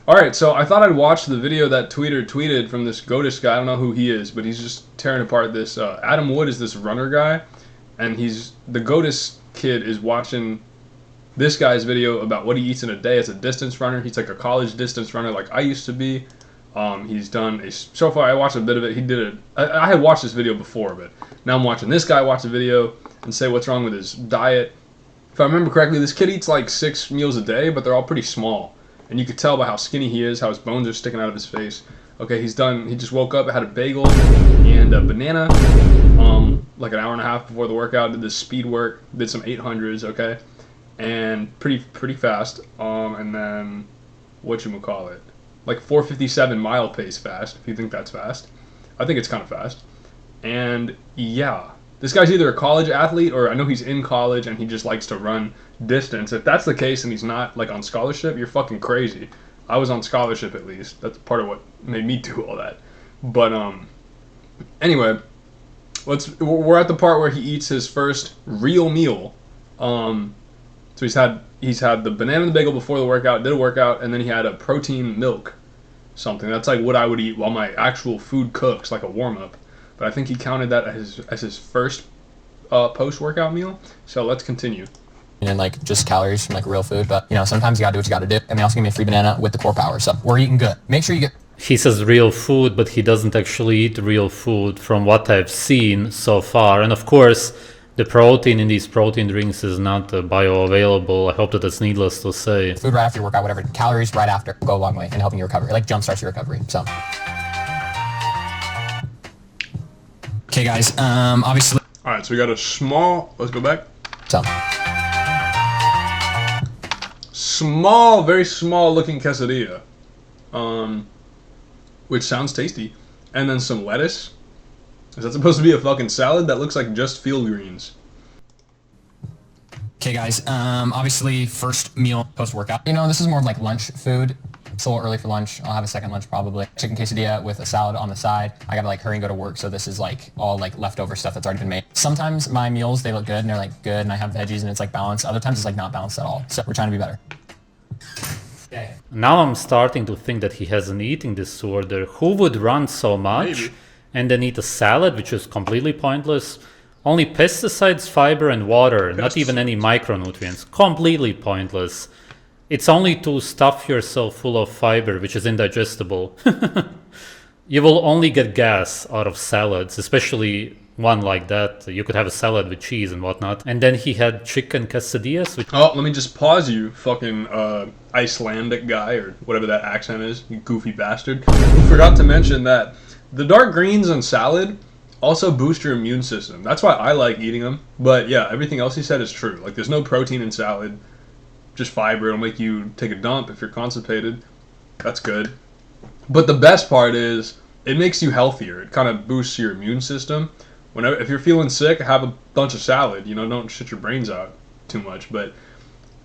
Alright, so I thought I'd watch the video that Tweeter tweeted from this Goatus guy. I don't know who he is, but he's just tearing apart this. Adam Wood is this runner guy, and the Goatus kid is watching this guy's video about what he eats in a day as a distance runner. He's like a college distance runner like I used to be. He's done so far I watched a bit of it. He did it. I had watched this video before, but now I'm watching this guy watch the video and say what's wrong with his diet. If I remember correctly, this kid eats like 6 meals a day, but they're all pretty small. And you could tell by how skinny he is, how his bones are sticking out of his face. Okay, he just woke up, had a bagel and a banana, like an hour and a half before the workout, did this speed work, did some 800s, okay? And pretty fast. And then, whatchamacallit, like 4:57 mile pace fast, if you think that's fast. I think it's kind of fast. And yeah, this guy's either a college athlete or I know he's in college and he just likes to run distance. If that's the case and he's not like on scholarship, you're fucking crazy. I was on scholarship at least. That's part of what made me do all that. But anyway, we're at the part where he eats his first real meal. So he's had the banana and the bagel before the workout, did a workout, and then he had a protein milk something. That's like what I would eat while my actual food cooks, like a warm up. But I think he counted that as his first post-workout meal. So let's continue. And like just calories from like real food, but you know, sometimes you gotta do what you gotta do. And they also give me a free banana with the core power, so we're eating good. Make sure you get. He says real food, but he doesn't actually eat real food from what I've seen so far. And of course, the protein in these protein drinks is not bioavailable. I hope that that's needless to say. Food right after your workout, whatever. Calories right after go a long way in helping your recovery. It like jumpstarts your recovery. So. Okay, guys. Obviously. All right, so we got a small. Let's go back. So. Small, very small looking quesadilla, which sounds tasty, and then some lettuce. Is that supposed to be a fucking salad? That looks like just field greens. Okay, guys. Obviously, first meal post-workout. You know, this is more like lunch food. It's a little early for lunch. I'll have a second lunch probably. Chicken quesadilla with a salad on the side. I gotta like hurry and go to work, so this is like all like leftover stuff that's already been made. Sometimes my meals, they look good and they're like good and I have veggies and it's like balanced. Other times it's like not balanced at all. So we're trying to be better. Okay. Now I'm starting to think that he has an eating disorder. Who would run so much Maybe. and then eat a salad, which is completely pointless? Only pesticides, fiber, and water, not even any micronutrients. Completely pointless. It's only to stuff yourself full of fiber, which is indigestible. You will only get gas out of salads, especially one like that. You could have a salad with cheese and whatnot. And then he had chicken quesadillas. Which Oh, let me just pause you, fucking Icelandic guy, or whatever that accent is, you goofy bastard. You forgot to mention that the dark greens in salad also boost your immune system. That's why I like eating them. But yeah, everything else he said is true. Like, there's no protein in salad. Just fiber. It'll make you take a dump if you're constipated. That's good. But the best part is it makes you healthier. It kind of boosts your immune system. If you're feeling sick, have a bunch of salad. You know, don't shit your brains out too much. But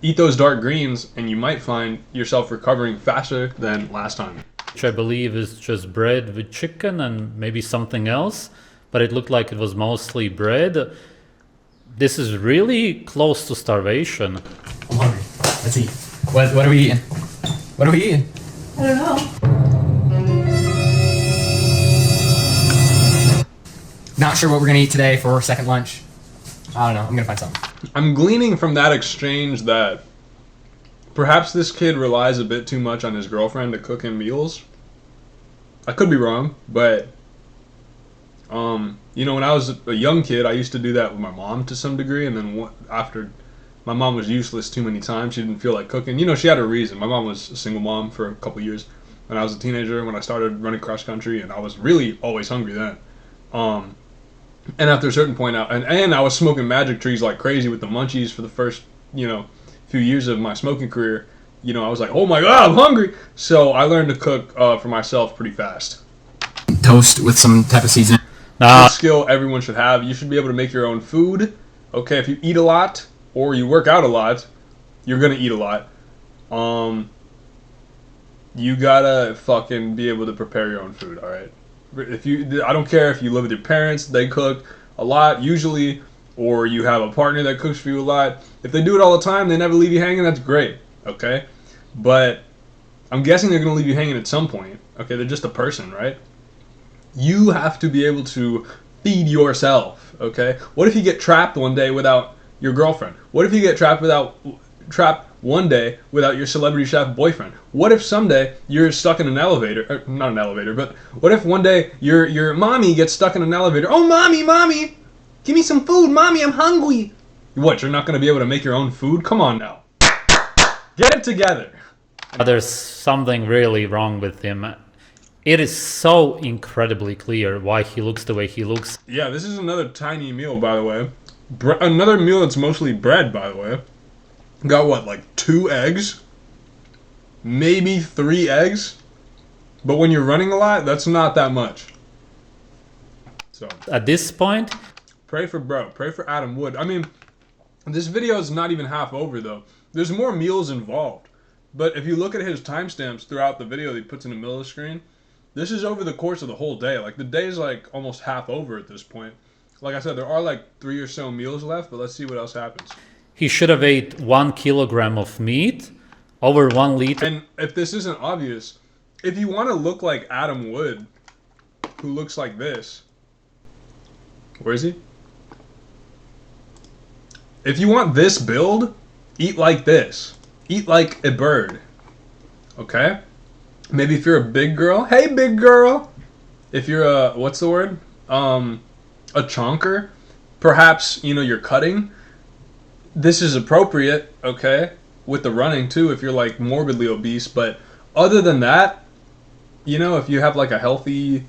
eat those dark greens, and you might find yourself recovering faster than last time. which I believe is just bread with chicken and maybe something else, but it looked like it was mostly bread. This is really close to starvation. I'm hungry. Let's eat. What are we eating? What are we eating? I don't know. Not sure what we're gonna eat today for second lunch. I don't know. I'm gonna find something. I'm gleaning from that exchange that perhaps this kid relies a bit too much on his girlfriend to cook him meals. I could be wrong, but you know, when I was a young kid, I used to do that with my mom to some degree, and then after my mom was useless too many times, she didn't feel like cooking. You know, she had a reason. My mom was a single mom for a couple years when I was a teenager, when I started running cross country, and I was really always hungry then. And after a certain point out, and I was smoking magic trees like crazy with the munchies for the first, you know, few years of my smoking career. You know, I was like, oh my God, I'm hungry. So I learned to cook for myself pretty fast. Toast with some type of seasoning. It's a skill everyone should have. You should be able to make your own food. Okay, if you eat a lot or you work out a lot, you're gonna eat a lot. You gotta fucking be able to prepare your own food. All right. I don't care if you live with your parents, they cook a lot usually, or you have a partner that cooks for you a lot. If they do it all the time, they never leave you hanging, that's great, okay? But I'm guessing they're gonna leave you hanging at some point. Okay, they're just a person, right? You have to be able to feed yourself. Okay, what if you get trapped one day without your girlfriend? What if you get trapped one day without your celebrity chef boyfriend? What if someday you're stuck in an elevator, or not an elevator, but what if one day your mommy gets stuck in an elevator? Oh, mommy, give me some food, mommy, I'm hungry. What, you're not going to be able to make your own food? Come on now. Get it together. There's something really wrong with him. It is so incredibly clear why he looks the way he looks. Yeah, this is another tiny meal, by the way. Another meal that's mostly bread, by the way. Got what, like 2 eggs? Maybe 3 eggs? But when you're running a lot, that's not that much. So At this point, pray for Adam Wood. I mean, this video is not even half over though. There's more meals involved. But if you look at his timestamps throughout the video that he puts in the middle of the screen, this is over the course of the whole day. Like, the day is like almost half over at this point. Like I said, there are like 3 or so meals left, but let's see what else happens. he should have ate 1 kilogram of meat, over 1 liter. And if this isn't obvious, if you want to look like Adam Wood, who looks like this, where is he? If you want this build, eat like this. Eat like a bird. Okay? Maybe if you're a big girl, hey big girl. If you're a, what's the word? A chonker, perhaps, you know, you're cutting. This is appropriate, okay? With the running too, if you're like morbidly obese. But other than that, you know, if you have like a healthy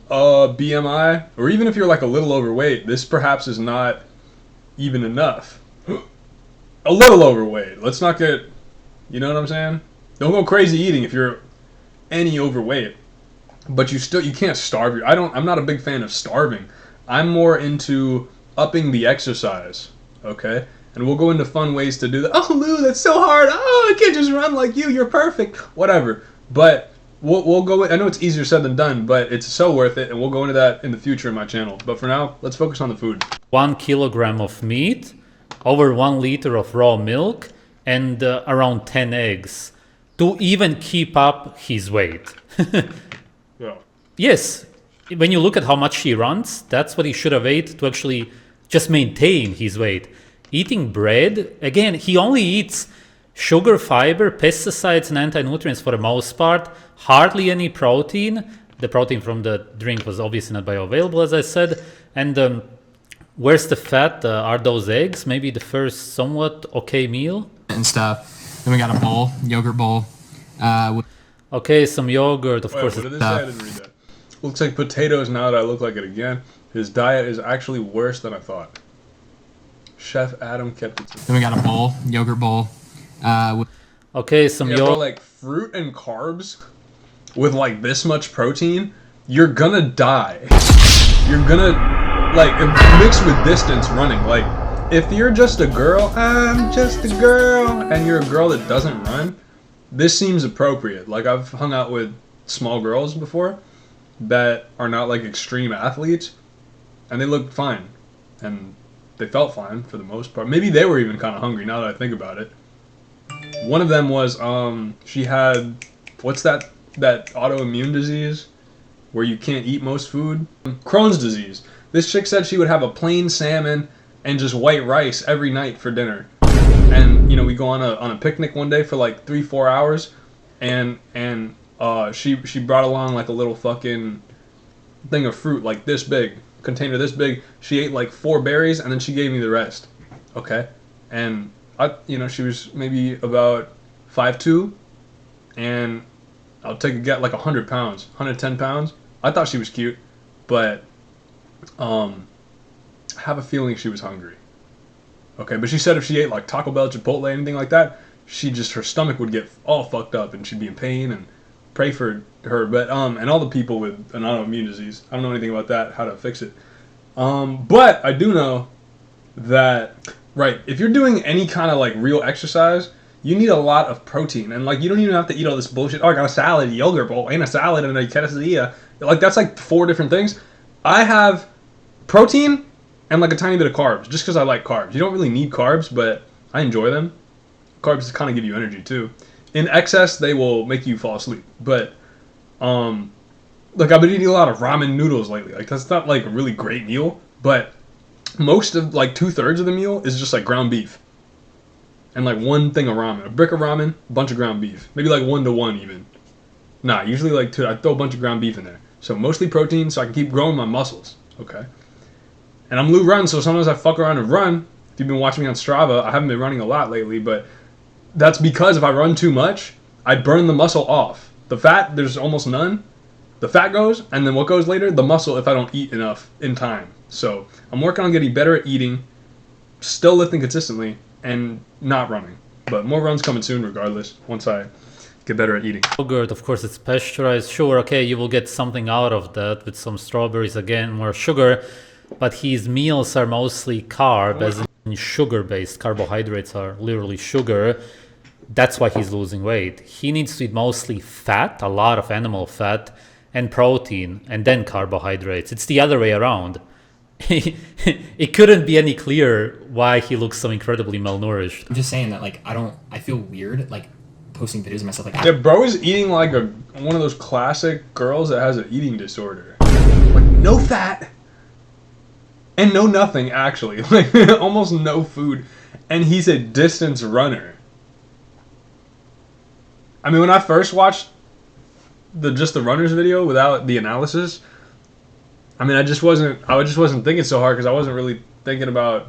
BMI, or even if you're like a little overweight, this perhaps is not even enough. A little overweight. Let's not get, you know what I'm saying? Don't go crazy eating if you're any overweight. But you can't starve. I'm not a big fan of starving. I'm more into upping the exercise, okay? And we'll go into fun ways to do that. Oh, Lou, that's so hard. Oh, I can't just run like you. You're perfect. Whatever. But we'll go. I know it's easier said than done, but it's so worth it, and we'll go into that in the future in my channel. But for now, let's focus on the food. 1 kilogram of meat, over 1 liter of raw milk, and around 10 eggs to even keep up his weight. Yeah. Yes, when you look at how much he runs, that's what he should have ate to actually just maintain his weight. Eating bread, again, he only eats sugar, fiber, pesticides, and anti-nutrients for the most part, hardly any protein. The protein from the drink was obviously not bioavailable, as I said. And where's the fat? Are those eggs? Maybe the first somewhat okay meal? And stuff. Then we got a bowl, yogurt bowl. Okay, some yogurt, of course. What did this say? I didn't read that. Looks like potatoes now that I look like it again. His diet is actually worse than I thought. Chef Adam kept it. Then we got a bowl, yogurt bowl. Okay, some Yeah, bro, yogurt. like fruit and carbs with like this much protein, you're gonna die. You're gonna, like, mixed with distance running. Like, if you're just a girl, I'm just a girl, and you're a girl that doesn't run, this seems appropriate. Like, I've hung out with small girls before that are not like extreme athletes, and they looked fine, and they felt fine for the most part. Maybe they were even kind of hungry now that I think about it. One of them was, she had, what's that autoimmune disease where you can't eat most food? Crohn's disease. This chick said she would have a plain salmon and just white rice every night for dinner. And, you know, we go on a picnic one day for like 3-4 hours, and she brought along like a little fucking thing of fruit like this big, container this big. She ate like 4 berries, and then she gave me the rest. Okay? And you know, she was maybe about 5'2", and I'll take a guess, like 100 pounds, 110 pounds. I thought she was cute, but I have a feeling she was hungry. Okay, but she said if she ate like Taco Bell, Chipotle, anything like that, her stomach would get all fucked up and she'd be in pain, and pray for her. But and all the people with an autoimmune disease, I don't know anything about that, how to fix it. But I do know that, right, if you're doing any kind of like real exercise, you need a lot of protein, and like you don't even have to eat all this bullshit. Oh, I got a salad, a yogurt bowl, and a salad, and a quesadilla. Like, that's like 4 different things. I have protein and like a tiny bit of carbs, just because I like carbs. You don't really need carbs, but I enjoy them. Carbs kind of give you energy too. In excess, they will make you fall asleep. But like I've been eating a lot of ramen noodles lately. Like that's not like a really great meal, but most of like 2/3 of the meal is just like ground beef and like one thing of ramen, a brick of ramen, a bunch of ground beef, maybe like 1-to-1 even. Nah, usually like two. I throw a bunch of ground beef in there, so mostly protein, so I can keep growing my muscles. Okay, and I'm Lou Run, so sometimes I fuck around and run. If you've been watching me on Strava, I haven't been running a lot lately, but that's because if I run too much, I burn the muscle off. The fat, there's almost none. The fat goes, and then what goes later? The muscle if I don't eat enough in time. So I'm working on getting better at eating, still lifting consistently, and not running. But more runs coming soon regardless, once I get better at eating. Yogurt, of course, it's pasteurized. Sure, okay, you will get something out of that with some strawberries, again, more sugar. But his meals are mostly carb, as in sugar-based. Carbohydrates are literally sugar. That's why he's losing weight. He needs to eat mostly fat, a lot of animal fat, and protein, and then carbohydrates. It's the other way around. It couldn't be any clearer why he looks so incredibly malnourished. I'm just saying that, like, I feel weird, like, posting videos of myself, like, Yeah, bro is eating like one of those classic girls that has an eating disorder. Like, no fat. And no nothing, actually. Like, almost no food. And he's a distance runner. I mean, when I first watched just the runners video without the analysis, I mean, I just wasn't thinking so hard because I wasn't really thinking about,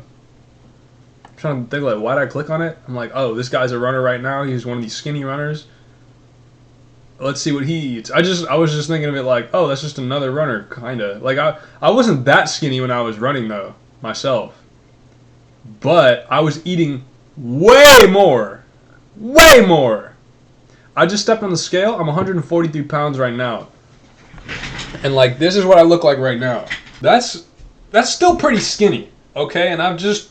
I'm trying to think like, why did I click on it? I'm like, oh, this guy's a runner right now. He's one of these skinny runners. Let's see what he eats. I was just thinking of it like, oh, that's just another runner, kind of. Like, I wasn't that skinny when I was running, though, myself. But I was eating way more. Way more. I just stepped on the scale. I'm 143 pounds right now. And, like, this is what I look like right now. That's still pretty skinny, okay? And I've just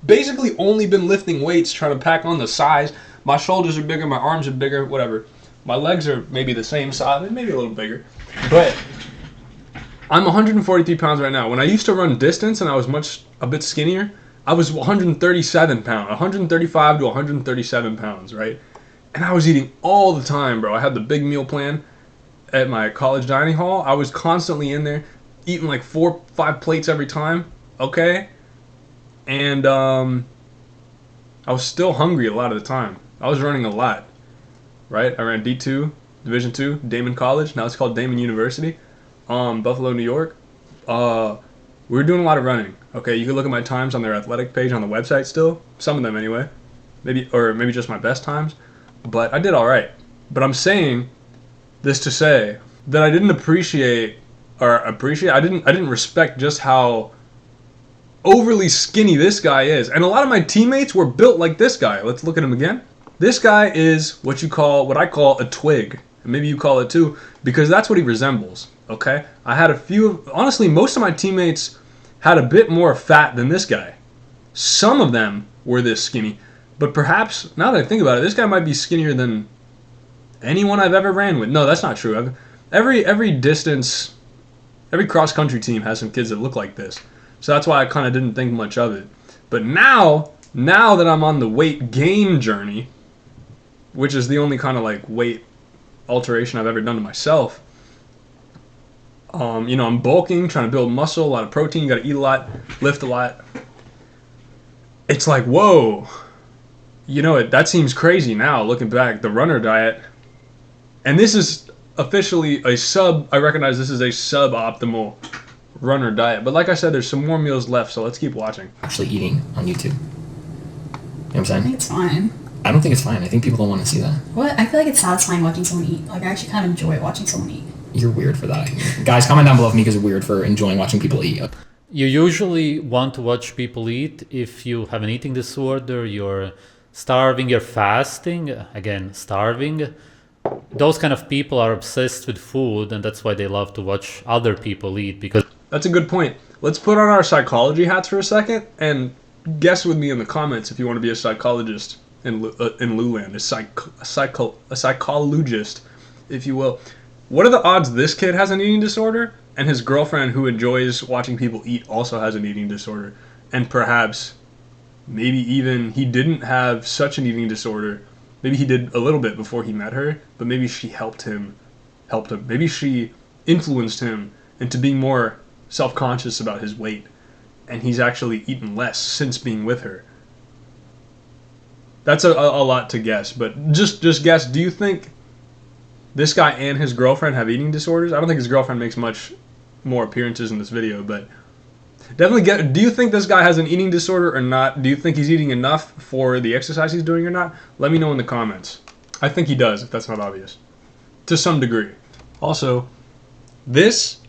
basically only been lifting weights, trying to pack on the size. My shoulders are bigger, my arms are bigger, whatever. My legs are maybe the same size, maybe a little bigger. But I'm 143 pounds right now. When I used to run distance and I was a bit skinnier, I was 137 pounds, 135 to 137 pounds, right? And I was eating all the time, bro. I had the big meal plan at my college dining hall. I was constantly in there eating like 4-5 plates every time, okay? And I was still hungry a lot of the time. I was running a lot. Right, I ran D2, Division II, Damon College. Now it's called Damon University, Buffalo, New York. We were doing a lot of running. Okay, you can look at my times on their athletic page on the website still. Some of them anyway. Maybe just my best times. But I did all right. But I'm saying this to say that I didn't I didn't respect just how overly skinny this guy is. And a lot of my teammates were built like this guy. Let's look at him again. This guy is what I call a twig. Maybe you call it too, because that's what he resembles, okay? I had honestly, most of my teammates had a bit more fat than this guy. Some of them were this skinny, but perhaps, now that I think about it, this guy might be skinnier than anyone I've ever ran with. No, that's not true. Every cross-country team has some kids that look like this. So that's why I kind of didn't think much of it. But now that I'm on the weight gain journey, which is the only kind of like weight alteration I've ever done to myself. I'm bulking, trying to build muscle, a lot of protein, you gotta eat a lot, lift a lot. It's like, whoa, that seems crazy now, looking back, the runner diet. And this is officially I recognize this is a suboptimal runner diet. But like I said, there's some more meals left, so let's keep watching. Actually eating on YouTube. You know what I'm saying? I think it's fine. I don't think it's fine. I think people don't want to see that. What? I feel like it's satisfying watching someone eat. Like, I actually kind of enjoy watching someone eat. You're weird for that. Guys, comment down below if Mika's weird for enjoying watching people eat. You usually want to watch people eat if you have an eating disorder, you're starving, you're fasting. Again, starving. Those kind of people are obsessed with food, and that's why they love to watch other people eat, because... That's a good point. Let's put on our psychology hats for a second and guess with me in the comments if you want to be a psychologist in Luland, a psychologist, if you will. What are the odds this kid has an eating disorder and his girlfriend who enjoys watching people eat also has an eating disorder? And perhaps, maybe even he didn't have such an eating disorder. Maybe he did a little bit before he met her, but maybe she helped him. Maybe she influenced him into being more self-conscious about his weight, and he's actually eaten less since being with her. That's a lot to guess, but just guess. Do you think this guy and his girlfriend have eating disorders? I don't think his girlfriend makes much more appearances in this video, but definitely get. Do you think this guy has an eating disorder or not? Do you think he's eating enough for the exercise he's doing or not? Let me know in the comments. I think he does, if that's not obvious, to some degree. Also, this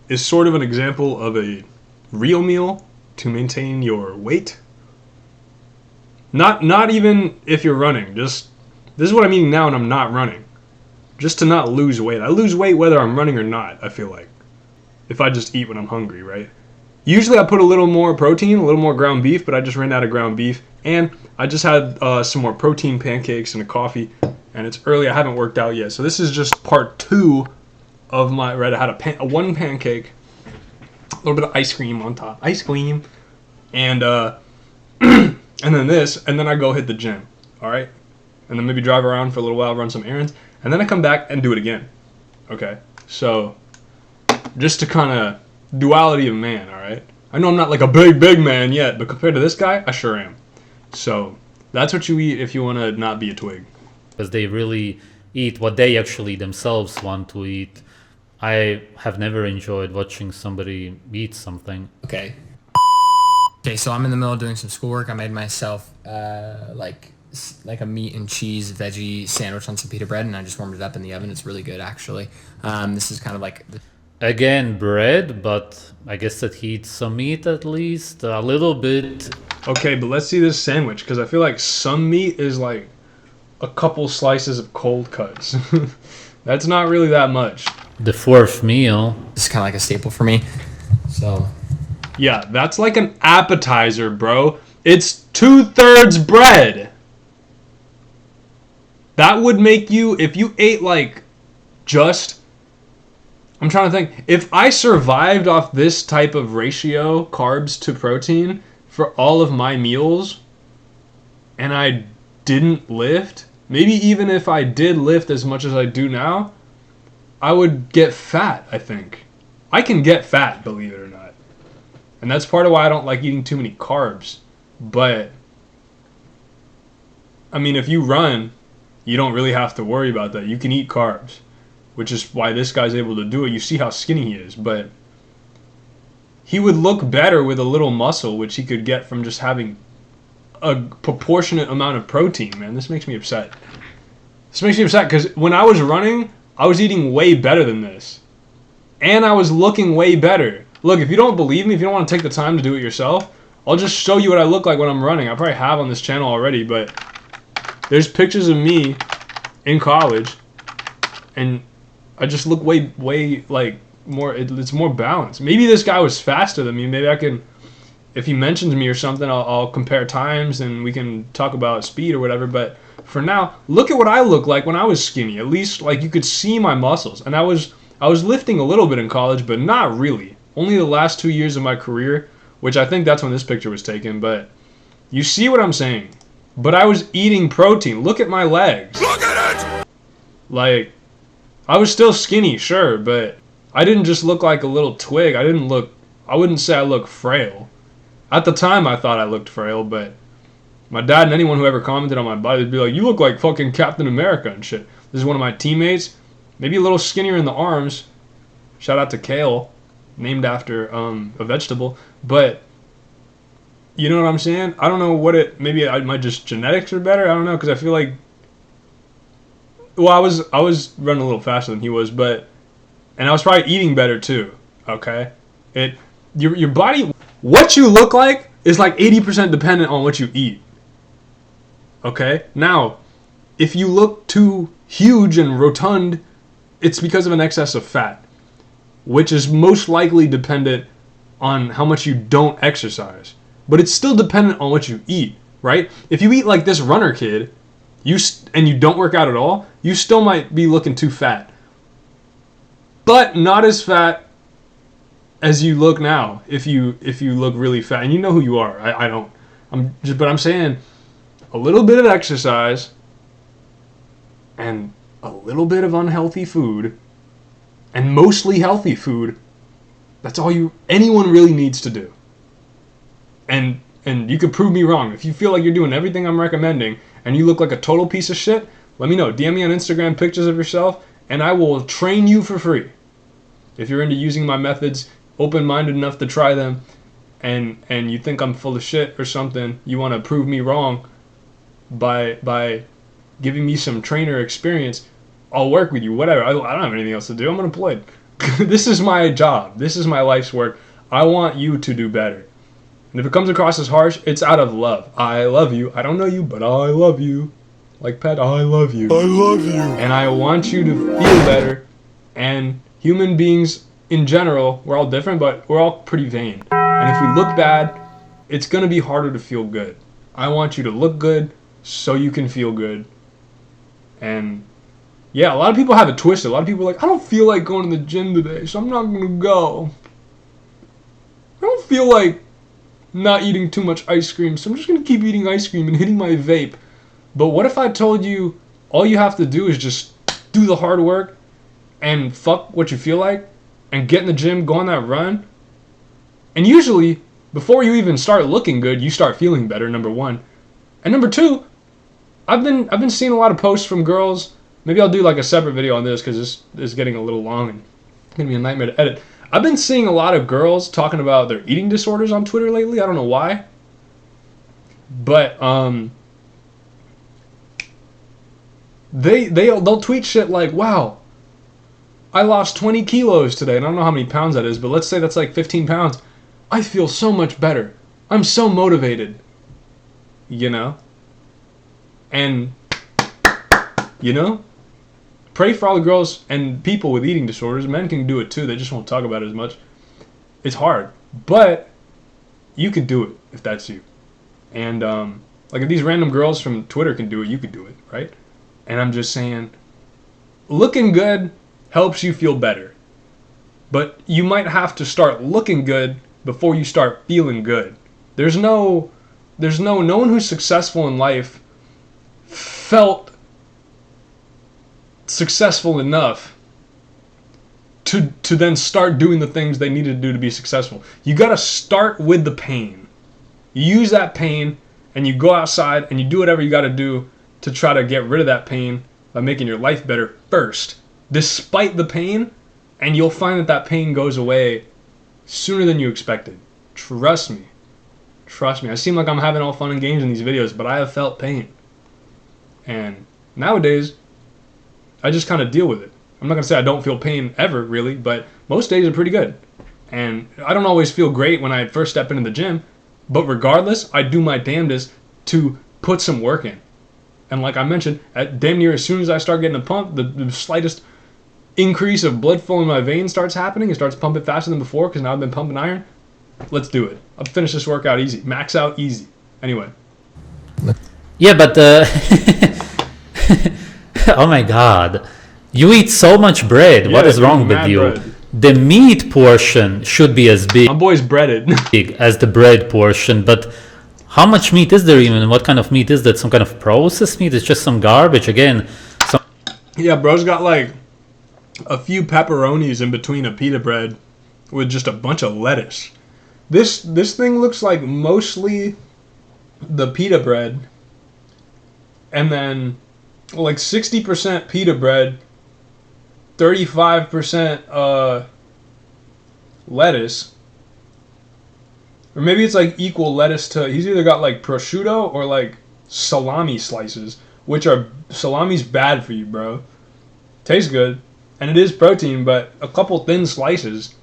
is sort of an example of a real meal to maintain your weight. Not even if you're running. Just this is what I'm eating now, and I'm not running. Just to not lose weight. I lose weight whether I'm running or not. I feel like if I just eat when I'm hungry, right? Usually I put a little more protein, a little more ground beef, but I just ran out of ground beef, and I just had some more protein pancakes and a coffee, and it's early. I haven't worked out yet, so this is just part 2 of my. Right, I had one pancake, a little bit of ice cream on top, and and then this, and then I go hit the gym, all right? And then maybe drive around for a little while, run some errands, and then I come back and do it again, okay? So, just to kind of duality of man, all right? I know I'm not like a big man yet, but compared to this guy, I sure am. So, that's what you eat if you want to not be a twig. Because they really eat what they actually themselves want to eat. I have never enjoyed watching somebody eat something. Okay, so I'm in the middle of doing some schoolwork. I made myself like a meat and cheese veggie sandwich on some pita bread, and I just warmed it up in the oven. It's really good, actually. This is kind of like... Again, bread, but I guess that he eats some meat at least, a little bit. Okay, but let's see this sandwich, because I feel like some meat is like a couple slices of cold cuts. That's not really that much. The 4th meal. This is kind of like a staple for me, so... Yeah, that's like an appetizer, bro. It's 2/3 bread. That would make you, if you ate like just... I'm trying to think. If I survived off this type of ratio, carbs to protein, for all of my meals, and I didn't lift, maybe even if I did lift as much as I do now, I would get fat, I think. I can get fat, believe it or not. And that's part of why I don't like eating too many carbs. But, I mean, if you run, you don't really have to worry about that. You can eat carbs, which is why this guy's able to do it. You see how skinny he is, but he would look better with a little muscle, which he could get from just having a proportionate amount of protein, man. This makes me upset. This makes me upset because when I was running, I was eating way better than this. And I was looking way better. Look, if you don't believe me, if you don't want to take the time to do it yourself, I'll just show you what I look like when I'm running. I probably have on this channel already, but there's pictures of me in college, and I just look way like more. It's more balanced. Maybe this guy was faster than me. Maybe I can, if he mentions me or something, I'll compare times and we can talk about speed or whatever. But for now, look at what I look like when I was skinny. At least like you could see my muscles, and I was lifting a little bit in college, but not really. Only the last 2 years of my career, which I think that's when this picture was taken, but you see what I'm saying. But I was eating protein. Look at my legs. Look at it! Like, I was still skinny, sure, but I didn't just look like a little twig. I wouldn't say I look frail. At the time, I thought I looked frail, but my dad and anyone who ever commented on my body would be like, you look like fucking Captain America and shit. This is one of my teammates. Maybe a little skinnier in the arms. Shout out to Kale. Named after a vegetable, but you know what I'm saying? I don't know what it. Maybe my just genetics are better. I don't know because I feel like. Well, I was running a little faster than he was, but and I was probably eating better too. Okay, your body, what you look like is like 80% dependent on what you eat. Okay, now if you look too huge and rotund, it's because of an excess of fat, which is most likely dependent on how much you don't exercise. But it's still dependent on what you eat, right? If you eat like this runner kid, and you don't work out at all, you still might be looking too fat. But not as fat as you look now if you look really fat. And you know who you are. I don't. But I'm saying a little bit of exercise and a little bit of unhealthy food, and mostly healthy food, that's all anyone really needs to do. And you can prove me wrong. If you feel like you're doing everything I'm recommending and you look like a total piece of shit, let me know. DM me on Instagram pictures of yourself and I will train you for free. If you're into using my methods, open-minded enough to try them, and you think I'm full of shit or something, you want to prove me wrong by giving me some trainer experience, I'll work with you, whatever. I don't have anything else to do. I'm unemployed. This is my job. This is my life's work. I want you to do better. And if it comes across as harsh, it's out of love. I love you. I don't know you, but I love you. Like Pet, I love you. I love you. And I want you to feel better. And human beings in general, we're all different, but we're all pretty vain. And if we look bad, it's going to be harder to feel good. I want you to look good so you can feel good. And yeah, a lot of people have it twisted. A lot of people are like, I don't feel like going to the gym today, so I'm not going to go. I don't feel like not eating too much ice cream, so I'm just going to keep eating ice cream and hitting my vape. But what if I told you all you have to do is just do the hard work and fuck what you feel like and get in the gym, go on that run? And usually, before you even start looking good, you start feeling better, number one. And number two, I've been seeing a lot of posts from girls. Maybe I'll do like a separate video on this because this is getting a little long and it's going to be a nightmare to edit. I've been seeing a lot of girls talking about their eating disorders on Twitter lately. I don't know why. But they'll tweet shit like, wow, I lost 20 kilos today. And I don't know how many pounds that is, but let's say that's like 15 pounds. I feel so much better. I'm so motivated. You know? And, you know? Pray for all the girls and people with eating disorders. Men can do it too. They just won't talk about it as much. It's hard. But you could do it if that's you. And like if these random girls from Twitter can do it, you could do it, right? And I'm just saying, looking good helps you feel better. But you might have to start looking good before you start feeling good. There's no one who's successful in life felt successful enough to then start doing the things they needed to do to be successful. You got to start with the pain. You use that pain and you go outside and you do whatever you got to do to try to get rid of that pain by making your life better first, despite the pain, and you'll find that pain goes away sooner than you expected. Trust me. Trust me. I seem like I'm having all fun and games in these videos, but I have felt pain. And nowadays, I just kind of deal with it. I'm not going to say I don't feel pain ever, really, but most days are pretty good. And I don't always feel great when I first step into the gym, but regardless, I do my damnedest to put some work in. And like I mentioned, at damn near as soon as I start getting a pump, the slightest increase of blood flow in my veins starts happening. It starts pumping faster than before because now I've been pumping iron. Let's do it. I'll finish this workout easy. Max out easy. Anyway. Yeah, but oh my god. You eat so much bread. Yeah, what is wrong with you? bread. The meat portion should be as big My boy's breaded. as the bread portion, but how much meat is there even? What kind of meat is that? Some kind of processed meat? It's just some garbage again. Yeah, bro's got like a few pepperonis in between a pita bread with just a bunch of lettuce. This thing looks like mostly the pita bread, and then like 60% pita bread, 35% lettuce, or maybe it's like equal lettuce to. He's either got like prosciutto or like salami slices, which are salami's bad for you, bro. Tastes good, and it is protein, but a couple thin slices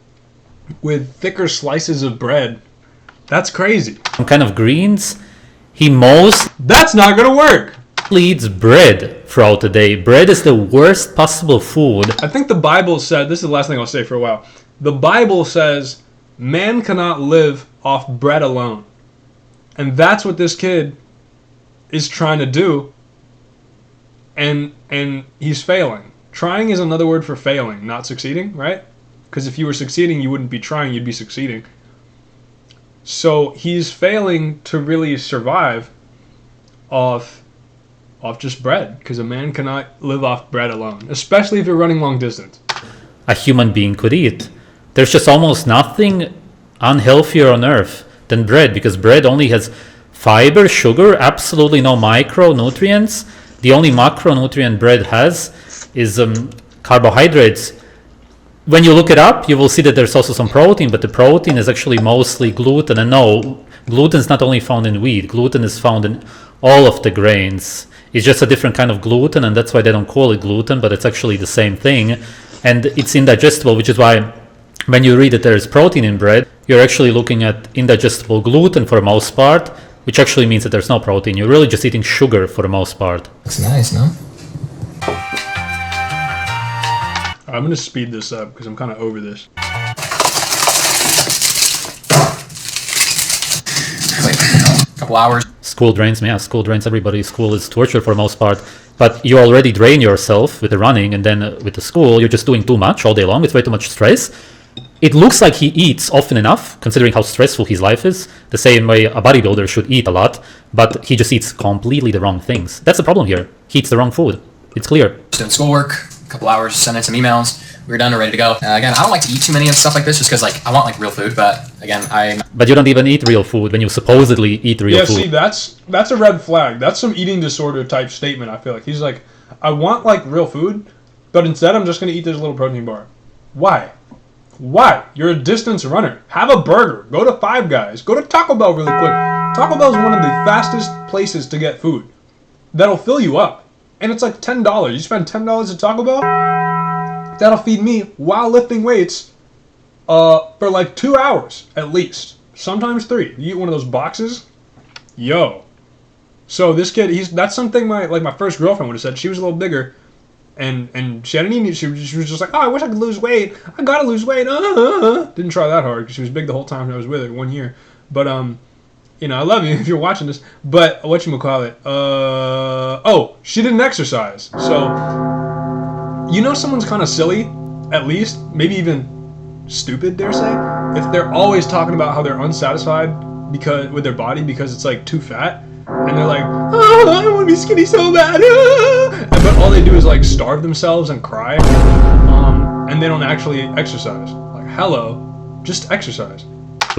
with thicker slices of bread, that's crazy. Some kind of greens. He That's not gonna work. eats bread throughout the day. Bread is the worst possible food. I think the Bible said, this is the last thing I'll say for a while. The Bible says man cannot live off bread alone. And that's what this kid is trying to do. And he's failing. Trying is another word for failing, not succeeding, right? Because if you were succeeding, you wouldn't be trying, you'd be succeeding. So he's failing to really survive off off just bread, because a man cannot live off bread alone, especially if you're running long distance. A human being could eat. There's just almost nothing unhealthier on earth than bread, because bread only has fiber, sugar, absolutely no micronutrients. The only macronutrient bread has is carbohydrates. When you look it up, you will see that there's also some protein, but the protein is actually mostly gluten. And no, gluten is not only found in wheat, gluten is found in all of the grains. It's just a different kind of gluten, and that's why they don't call it gluten, but it's actually the same thing. And it's indigestible, which is why when you read that there is protein in bread, you're actually looking at indigestible gluten for the most part, which actually means that there's no protein. You're really just eating sugar for the most part. Looks nice, no? I'm going to speed this up because I'm kind of over this. A couple hours. School drains me. Yeah, school drains everybody. School is torture for the most part. But you already drain yourself with the running, and then with the school, you're just doing too much all day long. It's way too much stress. It looks like he eats often enough, considering how stressful his life is. The same way a bodybuilder should eat a lot, but he just eats completely the wrong things. That's the problem here. He eats the wrong food. It's clear. Just doing schoolwork, a couple hours, sending some emails. We're done, we're ready to go. Again, I don't like to eat too many of stuff like this just because like I want like real food, but again, But you don't even eat real food when you supposedly eat real food. Yeah, see, that's a red flag. That's some eating disorder type statement, I feel like. He's like, I want like real food, but instead I'm just going to eat this little protein bar. Why? Why? You're a distance runner. Have a burger. Go to Five Guys. Go to Taco Bell really quick. Taco Bell is one of the fastest places to get food. That'll fill you up. And it's like $10. You spend $10 at Taco Bell? That'll feed me while lifting weights for like 2 hours at least. Sometimes 3. You eat one of those boxes? Yo. So this kid, that's something my first girlfriend would have said. She was a little bigger. And she hadn't eaten. She was just like, oh, I wish I could lose weight. I gotta lose weight. Didn't try that hard because she was big the whole time I was with her, 1 year. But you know, I love you if you're watching this. But whatchamacallit? Oh, she didn't exercise. So you know, someone's kind of silly, at least, maybe even stupid, dare say, if they're always talking about how they're unsatisfied with their body because it's like too fat. And they're like, oh, I want to be skinny so bad. But all they do is like starve themselves and cry. And they don't actually exercise. Like, hello, just exercise.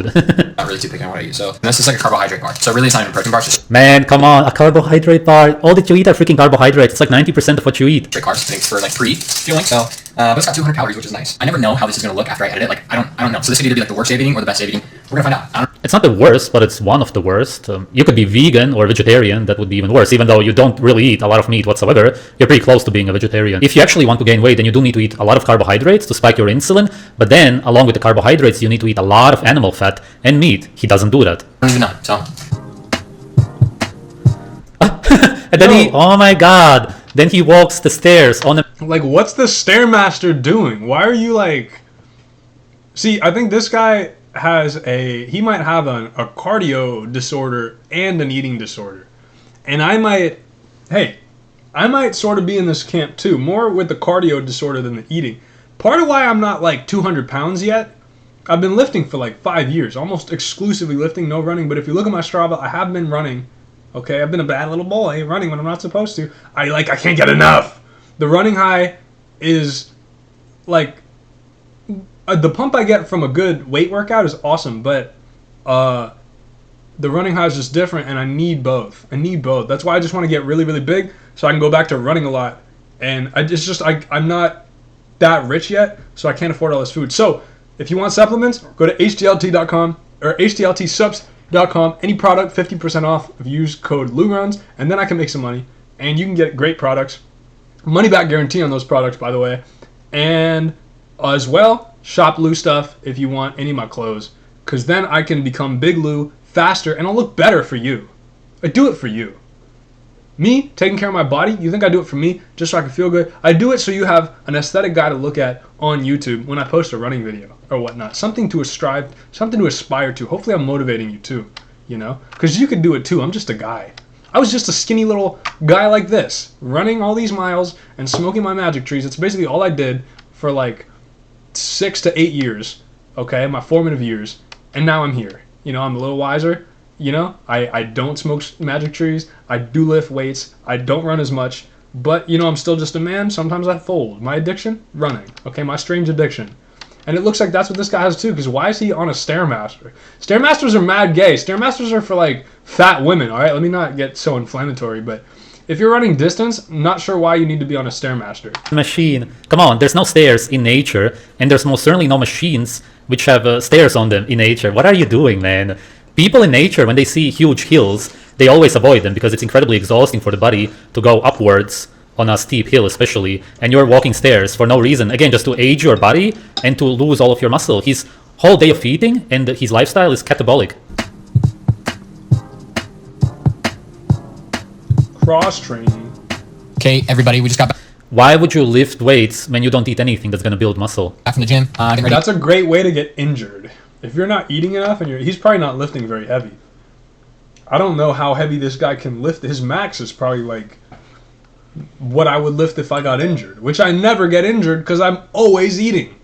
not really too picky on what I eat. So this is like a carbohydrate bar. So really it's not even a protein bar, it's just Man, come on, a carbohydrate bar. All that you eat are freaking carbohydrates. It's like 90% of what you eat. straight carbs. Thanks for like pre-fueling. So but it's got 200 calories, which is nice. I never know how this is gonna look after I edit it. Like I don't know. So this could either be like the worst day of eating or the best day of eating. We're gonna find out. I don't It's not the worst, but it's one of the worst. You could be vegan or vegetarian. That would be even worse. Even though you don't really eat a lot of meat whatsoever, you're pretty close to being a vegetarian. If you actually want to gain weight, then you do need to eat a lot of carbohydrates to spike your insulin. But then, along with the carbohydrates, you need to eat a lot of animal fat and meat. He doesn't do that. even know. So And then oh my god, then he walks the stairs on a... Like, what's the Stairmaster doing? Why are you like... See, I think this guy he might have a cardio disorder and an eating disorder. And I might sort of be in this camp too, more with the cardio disorder than the eating. Part of why I'm not like 200 pounds yet, I've been lifting for like 5 years, almost exclusively lifting, no running. But if you look at my Strava, I have been running. Okay, I've been a bad little boy running when I'm not supposed to. I can't get enough. The running high is like the pump I get from a good weight workout is awesome, but the running high is just different, and I need both. That's why I just want to get really, really big so I can go back to running a lot. And I'm not that rich yet, so I can't afford all this food. So if you want supplements, go to hdlt.com or hdltsubs.com. Any product, 50% off if you use code LUGRUNS, and then I can make some money. And you can get great products. Money back guarantee on those products, by the way. And as well, shop Lou stuff if you want any of my clothes, because then I can become Big Lou faster and I'll look better for you. I do it for you. Me, taking care of my body, you think I do it for me just so I can feel good? I do it so you have an aesthetic guy to look at on YouTube when I post a running video or whatnot. Something to aspire to. Hopefully I'm motivating you too, you know? Because you could do it too. I'm just a guy. I was just a skinny little guy like this, running all these miles and smoking my magic trees. It's basically all I did for like 6 to 8 years, okay, my formative years, and now I'm here. You know, I'm a little wiser. You know, I don't smoke magic trees. I do lift weights. I don't run as much. But, you know, I'm still just a man. Sometimes I fold. My addiction? Running. Okay, my strange addiction. And it looks like that's what this guy has too, because why is he on a Stairmaster? Stairmasters are mad gay. Stairmasters are for, like, fat women, alright? Let me not get so inflammatory, but if you're running distance, I'm not sure why you need to be on a Stairmaster. Machine. Come on, there's no stairs in nature, and there's most certainly no machines which have stairs on them in nature. What are you doing, man? People in nature, when they see huge hills, they always avoid them because it's incredibly exhausting for the body to go upwards on a steep hill especially, and you're walking stairs for no reason. Again, just to age your body and to lose all of your muscle. His whole day of eating and his lifestyle is catabolic. Cross training. Okay, everybody, we just got back Why would you lift weights when you don't eat anything that's going to build muscle? from the gym. Getting ready. That's a great way to get injured. If you're not eating enough, and he's probably not lifting very heavy. I don't know how heavy this guy can lift. His max is probably like what I would lift if I got injured, which I never get injured because I'm always eating.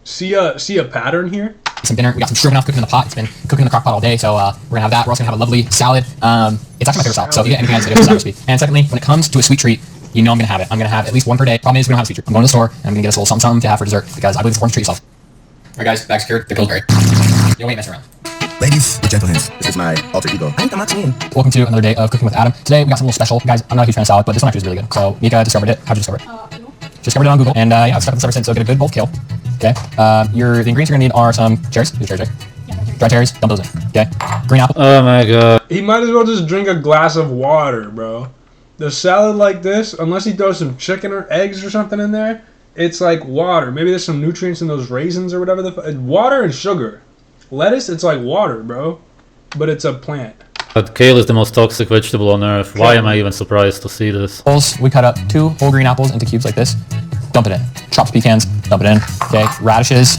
See a pattern here? Some dinner. We got some stroganoff cooking in the pot. It's been cooking in the crock pot all day, so we're gonna have that. We're also gonna have a lovely salad. It's actually my favorite salad. So if you get anything else, it's a recipe. And secondly, when it comes to a sweet treat, you know I'm gonna have it. I'm gonna have at least one per day. Problem is we don't have a sweet treat. I'm going to the store and I'm gonna get us a little something to have for dessert because I believe it's important to treat yourself. All right, guys, bag secured. The Pillsbury. You ain't messing around. Ladies with gentle hints, this is my alter ego. I think I'm not in. Welcome to another day of cooking with Adam. Today we got something a little special. Guys, I'm not a huge fan of salad, but this one actually is really good. So Mika discovered it. How'd you discover it? Google. Just discovered it on Google. And yeah, I've stuck with this ever since. So get a good bowl of kale. Okay. The ingredients you're gonna need are some cherries. These cherries, right? Dried cherries. Dump those in. Okay. Green apple. Oh my god. He might as well just drink a glass of water, bro. The salad like this, unless he throws some chicken or eggs or something in there, it's like water. Maybe there's some nutrients in those raisins or whatever water and sugar. Lettuce, it's like water, bro. But it's a plant. But kale is the most toxic vegetable on earth. Why am I even surprised to see this? Apples. We cut up 2 whole green apples into cubes like this. Dump it in. Chopped pecans. Dump it in. Okay. Radishes.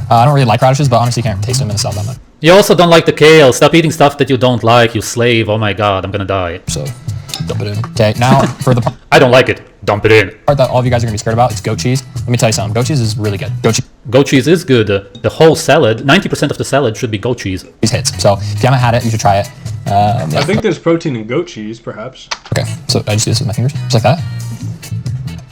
I don't really like radishes, but honestly, you can't taste them in the salad that much. You also don't like the kale. Stop eating stuff that you don't like, you slave. Oh my god, I'm gonna die. So, dump it in. Okay. Now for the I don't like it. Dump it in. part that all of you guys are gonna be scared about, it's goat cheese. Let me tell you something. Goat cheese is really good. Goat cheese is good. The whole salad, 90% of the salad should be goat cheese. Cheese hits. So if you haven't had it, you should try it. Yeah. I think there's protein in goat cheese, perhaps. Okay. So I just do this with my fingers, just like that.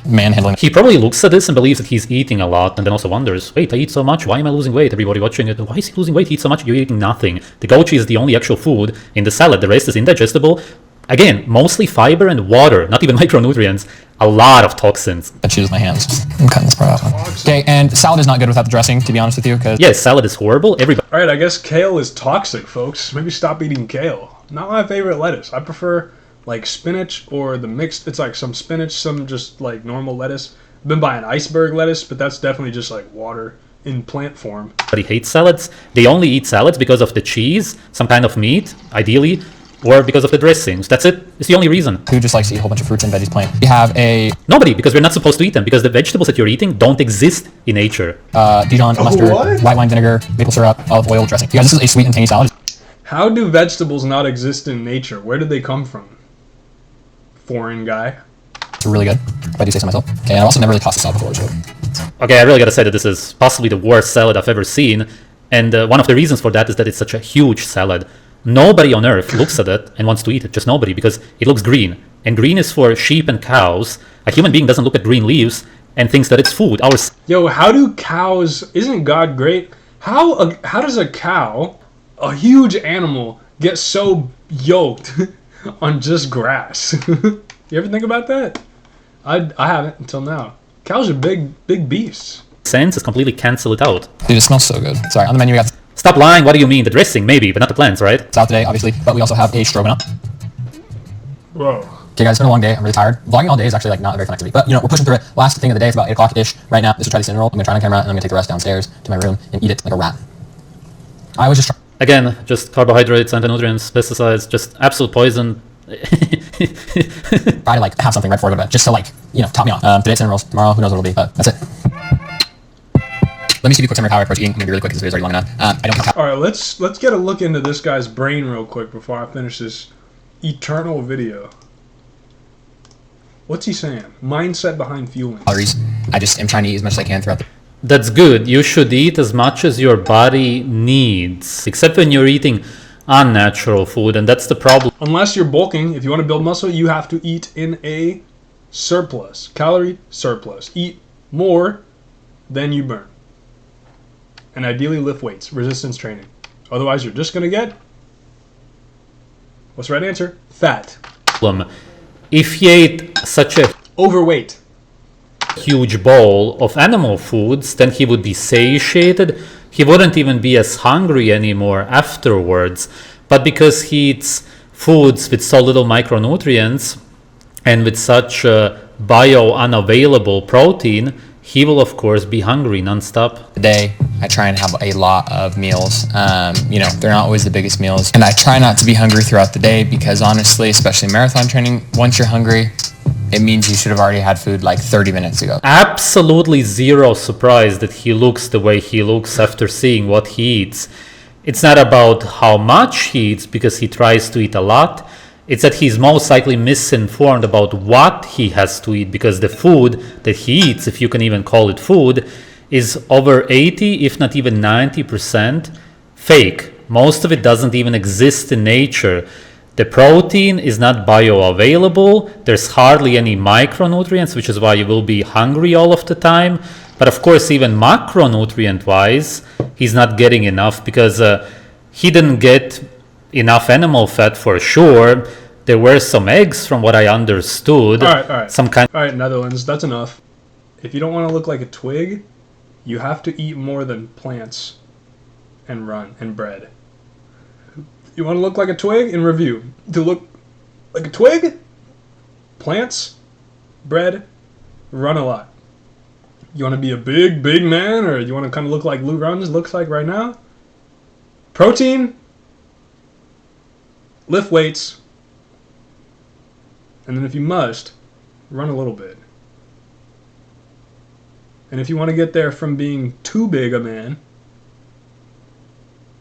Manhandling. He probably looks at this and believes that he's eating a lot, and then also wonders, wait, I eat so much, why am I losing weight? Everybody watching it, why is he losing weight? He eats so much, you're eating nothing. The goat cheese is the only actual food in the salad. The rest is indigestible. Again, mostly fiber and water, not even micronutrients. A lot of toxins. I choose my hands. I'm cutting this part off. Okay, and salad is not good without the dressing, to be honest with you, because Yes, salad is horrible. Everybody Alright, I guess kale is toxic, folks. Maybe stop eating kale. Not my favorite lettuce. I prefer like spinach or the mixed, it's like some spinach, some just like normal lettuce. I've been buying iceberg lettuce, but that's definitely just like water in plant form. hates salads. They only eat salads because of the cheese, some kind of meat, ideally, or because of the dressings. That's it. It's the only reason. who just likes to eat a whole bunch of fruits and veggies plain. We have a Nobody, because we're not supposed to eat them, because the vegetables that you're eating don't exist in nature. Dijon, mustard, what? white wine vinegar, maple syrup, olive oil dressing. You guys, this is a sweet and tangy salad. How do vegetables not exist in nature? Where did they come from? Foreign guy. It's really good, if I do say so myself. Okay, and I've also never really tossed this out before, so. Okay, I really gotta say that this is possibly the worst salad I've ever seen, and one of the reasons for that is that it's such a huge salad. Nobody on earth looks at it and wants to eat it, just nobody, because it looks green, and green is for sheep and cows. A human being doesn't look at green leaves and thinks that it's food. Yo, how do cows, isn't God great? How does a cow, a huge animal, get so yoked on just grass? You ever think about that? I haven't until now. Cows are big beasts. sense is completely cancel it out. Dude, it smells so good. Sorry, on the menu we got Stop lying, what do you mean? The dressing, maybe, but not the plants, right? salad today, obviously, but we also have a stroganoff. Whoa. Okay, guys, it's been a long day. I'm really tired. Vlogging all day is actually like not a very fun activity, but you know, we're pushing through it. Last thing of the day, it's about 8 o'clock ish right now. This is try the cinnamon roll. I'm gonna try on camera, and I'm gonna take the rest downstairs to my room and eat it like a rat. I was just trying. Again, just carbohydrates, anti-nutrients, pesticides, just absolute poison. Try to like have something right before I go to bed, just to like, you know, top me off. Today cinnamon rolls, tomorrow who knows what it'll be, but that's it. Let me see if you quick summary of how I approach eating. I'm gonna be really quick because this video's already long enough. I don't count. All right, let's get a look into this guy's brain real quick before I finish this eternal video. What's he saying? Mindset behind fueling. Calories. I just am trying to eat as much as I can throughout the. That's good. You should eat as much as your body needs. Except when you're eating unnatural food, and that's the problem. Unless you're bulking, if you want to build muscle, you have to eat in a surplus, calorie surplus. Eat more than you burn. And ideally lift weights, resistance training. Otherwise, you're just going to get, what's the right answer? Fat. If he ate such a Overweight. huge bowl of animal foods, then he would be satiated. He wouldn't even be as hungry anymore afterwards. But because he eats foods with so little micronutrients and with such bio-unavailable protein, he will of course be hungry nonstop. Today, I try and have a lot of meals. You know, they're not always the biggest meals. And I try not to be hungry throughout the day because honestly, especially marathon training, once you're hungry, it means you should have already had food like 30 minutes ago. Absolutely zero surprise that he looks the way he looks after seeing what he eats. It's not about how much he eats because he tries to eat a lot. It's that he's most likely misinformed about what he has to eat because the food that he eats, if you can even call it food, is over 80, if not even 90% fake. Most of it doesn't even exist in nature. The protein is not bioavailable. There's hardly any micronutrients, which is why you will be hungry all of the time. But of course, even macronutrient-wise, he's not getting enough because he didn't get enough animal fat for sure. There were some eggs from what I understood. All right. Some kind. All right, Netherlands, that's enough. If you don't want to look like a twig, you have to eat more than plants and run and bread. You want to look like a twig? In review. To look like a twig, plants, bread, run a lot. You want to be a big man, or you want to kind of look like Lou Runs looks like right now? Protein, lift weights, and then if you must, run a little bit. And if you want to get there from being too big a man,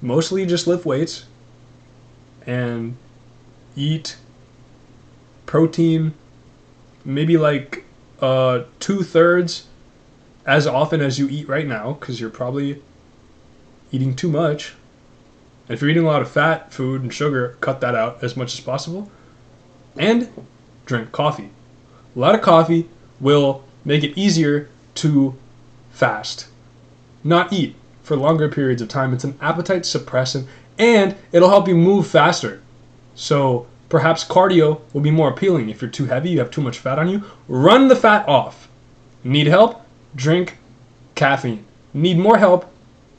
mostly just lift weights and eat protein, maybe like 2/3 as often as you eat right now, because you're probably eating too much. And if you're eating a lot of fat food and sugar, cut that out as much as possible. And drink coffee. A lot of coffee will make it easier to fast, not eat for longer periods of time. It's an appetite suppressant, and it'll help you move faster. So perhaps cardio will be more appealing. If you're too heavy, you have too much fat on you, run the fat off. Need help? Drink caffeine. Need more help?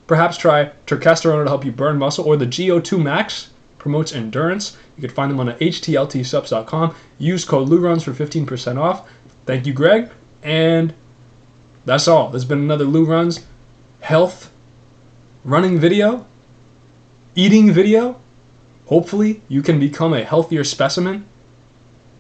Perhaps try Tercasterone to help you burn muscle, or the GO2 Max promotes endurance. You can find them on htltsubs.com. Use code LouRuns for 15% off. Thank you, Greg. And that's all. There's been another Lou Runs health running video, eating video. Hopefully you can become a healthier specimen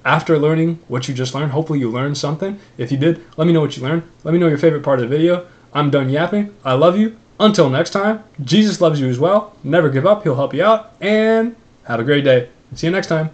after learning what you just learned. Hopefully you learned something. If you did, let me know what you learned. Let me know your favorite part of the video. I'm done yapping. I love you. Until next time, Jesus loves you as well. Never give up. He'll help you out. And have a great day. See you next time.